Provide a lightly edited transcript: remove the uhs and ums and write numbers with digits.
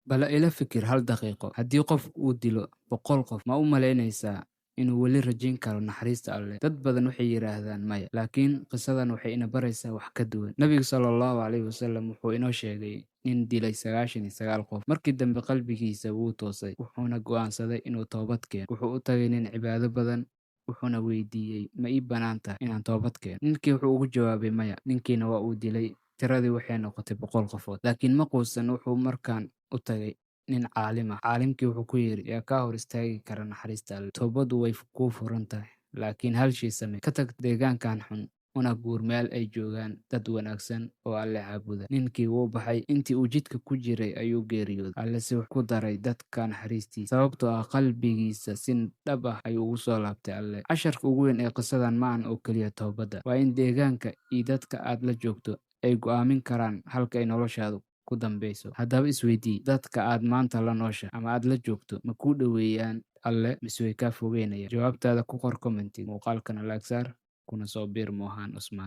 bal ila fikir hal daqiiqo. Haddii qof uu dilo 100 qof, ma u malaynaysaa inuu weli rajayn karo naxariista Alle? Dad badan waxay yiraahdaan maya, laakiin qisadan waxay ina baraysaa wax ka duwan. Nabiga sallallahu alayhi wasallam wuxuu inoo sheegay nin dilay 99 qof. Markii dambe qalbigiisa wuu toosay, wuxuuna go'aansaday inuu toobad keeno. Wuxuu u tagay nin cibaado badan, wuxuuna weydiiyey, ma ii bannaan tahay inaan toobad keeno? Ninkii wuxuu ugu jawaabay maya. Ninkiina waa uu dilay. Tiradii waxay noqotay 100 qofood. Laakiin ma quusan, wuxuu markaan u tagay nin caalim ah. Caalimkii wuxuu ku yidhi, yaa kaa hor istaagi kara naxariista Alle? Toobaddu way kuu furan tahay, laakiin hal shay samee. Ka tag deegaankan xun, una guur meel ay joogaan dad wanaagsan oo Alle caabuda. Ninkii wuu baxay. Intii uu jidka ku jiray ayuu geeriyooday. Alle si wax ku daray dadka naxariistiisa, sababtoo ah qalbigiisa si dhab ah ayuu ugu soo laabtay Alle. Casharka ugu weyn ee qisadan ma ahan oo keliya toobadda, waa in deegaanka iyo dadka aad la joogto ay go'aamin karaan halka ay noloshaadu ku dambeyso. Haddaba isweydii, dadka aad maanta la nooshahay ama aad la joogto ma kuu dhoweeyaan Alle mise way kaa fogeynayaan? Jawaabtaada ku qor commenti. Muuqaalkana like saar, kuna soo biir Mohan Usman.